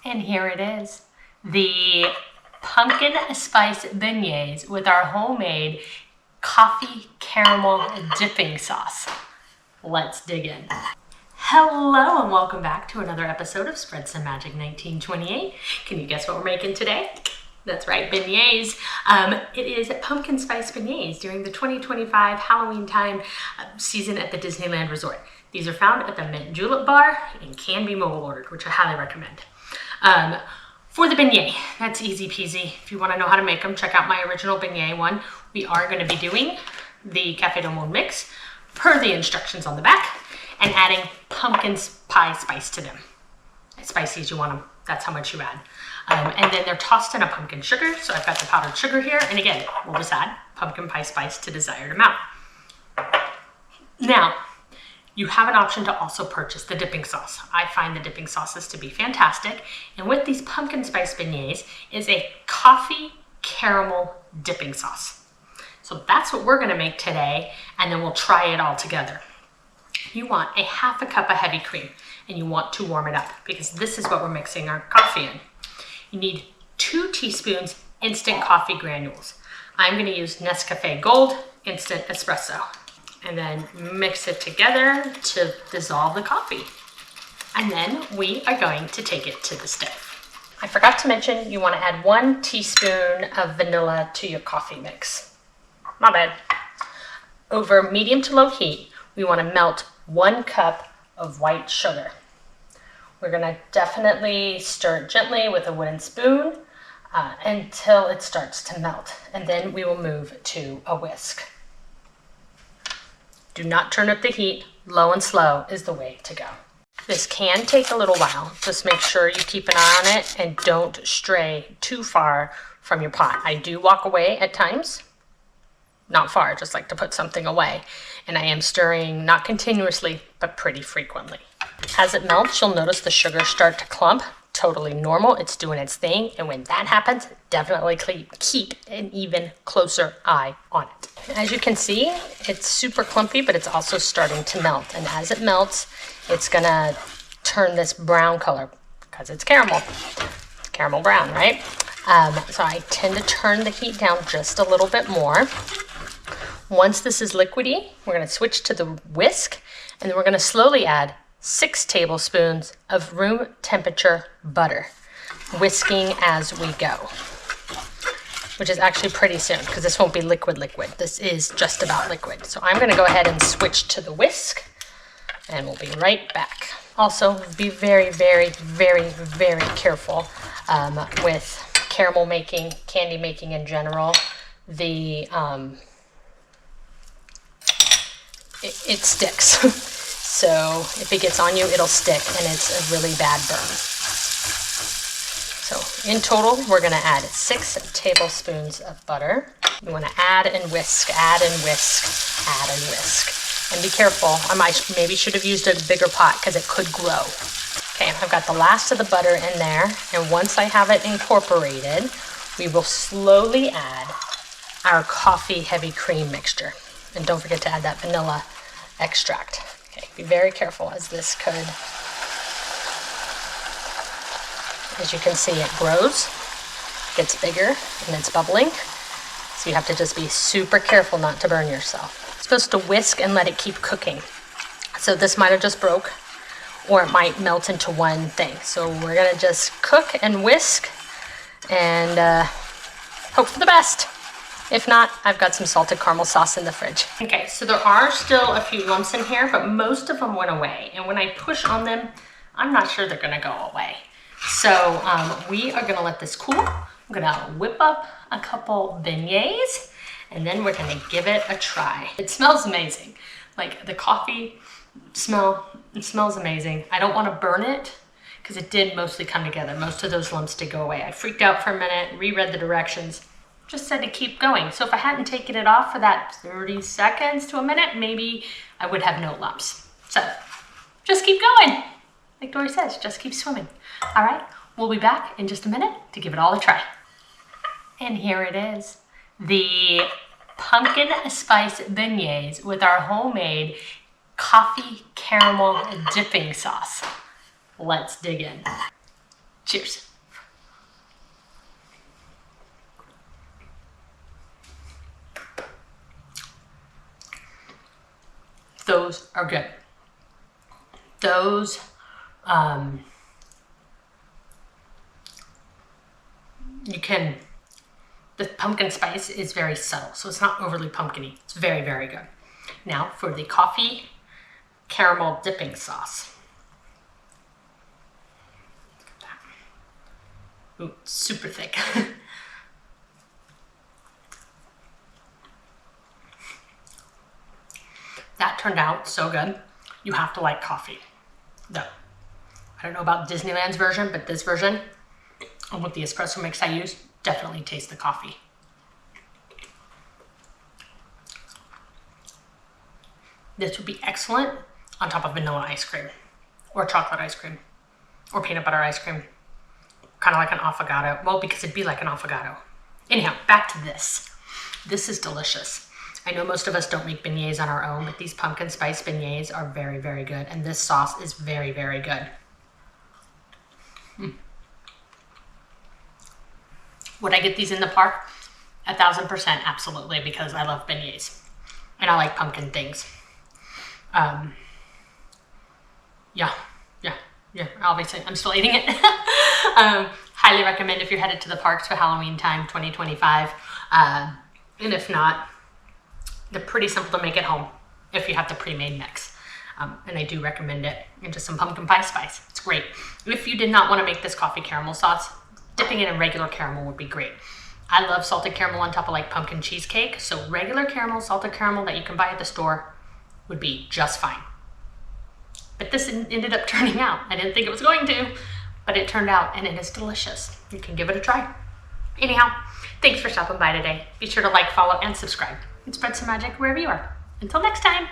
And here it is, the pumpkin spice beignets with our homemade coffee caramel dipping sauce. Let's dig in. Hello and welcome back to another episode of Spread Some Magic 1928. Can you guess what we're making today? That's right, beignets. It is pumpkin spice beignets during the 2025 Halloween time season at the Disneyland Resort. These are found at the Mint Julep Bar and can be mobile ordered, which I highly recommend. For the beignet, that's easy peasy. If you want to know how to make them, check out my original beignet one. We are going to be doing the Café Del Monde mix per the instructions on the back and adding pumpkin pie spice to them. As spicy as you want them, that's how much you add. And then they're tossed in a pumpkin sugar. So I've got the powdered sugar here. And again, we'll just add pumpkin pie spice to desired amount. Now, you have an option to also purchase the dipping sauce. I find the dipping sauces to be fantastic. And with these pumpkin spice beignets is a coffee caramel dipping sauce. So that's what we're gonna make today, and then we'll try it all together. You want a half a cup of heavy cream, and you want to warm it up because this is what we're mixing our coffee in. You need 2 teaspoons instant coffee granules. I'm gonna use Nescafe Gold Instant Espresso. And then mix it together to dissolve the coffee. And then we are going to take it to the stove. I forgot to mention you want to add 1 teaspoon of vanilla to your coffee mix. My bad. Over medium to low heat, we want to melt 1 cup of white sugar. We're going to definitely stir it gently with a wooden spoon until it starts to melt. And then we will move to a whisk. Do not turn up the heat. Low and slow is the way to go. This can take a little while. Just make sure you keep an eye on it and don't stray too far from your pot. I do walk away at times. Not far, just like to put something away. And I am stirring not continuously, but pretty frequently. As it melts, you'll notice the sugar start to clump. Totally normal. It's doing its thing. And when that happens, definitely keep an even closer eye on it. As you can see, it's super clumpy, but it's also starting to melt. And as it melts, it's going to turn this brown color because it's caramel. It's caramel brown, right? So I tend to turn the heat down just a little bit more. Once this is liquidy, we're going to switch to the whisk, and then we're going to slowly add 6 tablespoons of room temperature butter, whisking as we go, which is actually pretty soon because this won't be liquid. This is just about liquid. So I'm going to go ahead and switch to the whisk, and we'll be right back. Also, be very, very, very, very careful with caramel making, candy making in general. It sticks. So if it gets on you, it'll stick, and it's a really bad burn. So in total, we're going to add 6 tablespoons of butter. You want to add and whisk, add and whisk, add and whisk. And be careful. I maybe should have used a bigger pot because it could grow. Okay, I've got the last of the butter in there, and once I have it incorporated, we will slowly add our coffee heavy cream mixture. And don't forget to add that vanilla extract. Okay, be very careful as this could, as you can see, it grows, gets bigger, and it's bubbling. So you have to just be super careful not to burn yourself. You're supposed to whisk and let it keep cooking. So this might have just broke, or it might melt into one thing. So we're gonna just cook and whisk and hope for the best. If not, I've got some salted caramel sauce in the fridge. Okay, so there are still a few lumps in here, but most of them went away. And when I push on them, I'm not sure they're gonna go away. So we are gonna let this cool. I'm gonna whip up a couple beignets, and then we're gonna give it a try. It smells amazing. Like the coffee it smells amazing. I don't wanna burn it because it did mostly come together. Most of those lumps did go away. I freaked out for a minute, reread the directions. Just said to keep going. So if I hadn't taken it off for that 30 seconds to a minute, maybe I would have no lumps. So just keep going. Like Dory says, just keep swimming. All right, we'll be back in just a minute to give it all a try. And here it is, the pumpkin spice beignets with our homemade coffee caramel dipping sauce. Let's dig in. Cheers. Those are good. Those, the pumpkin spice is very subtle, so it's not overly pumpkin-y. It's very, very good. Now for the coffee caramel dipping sauce. Look at that. Ooh, super thick. That turned out so good. You have to like coffee. Though, I don't know about Disneyland's version, but this version, and with the espresso mix I use, definitely taste the coffee. This would be excellent on top of vanilla ice cream, or chocolate ice cream, or peanut butter ice cream. Kind of like an affogato. Well, because it'd be like an affogato. Anyhow, back to this. This is delicious. I know most of us don't make beignets on our own, but these pumpkin spice beignets are very, very good. And this sauce is very, very good. Would I get these in the park? 1000%, absolutely, because I love beignets. And I like pumpkin things. Yeah, obviously, I'm still eating it. Highly recommend if you're headed to the parks for Halloween time 2025. And if not, they're pretty simple to make at home if you have the pre-made mix. And I do recommend it into some pumpkin pie spice. It's great. If you did not want to make this coffee caramel sauce, dipping it in regular caramel would be great. I love salted caramel on top of like pumpkin cheesecake. So regular caramel, salted caramel that you can buy at the store would be just fine. But this ended up turning out. I didn't think it was going to, but it turned out and it is delicious. You can give it a try. Anyhow, thanks for stopping by today. Be sure to like, follow, and subscribe. And spread some magic wherever you are. Until next time.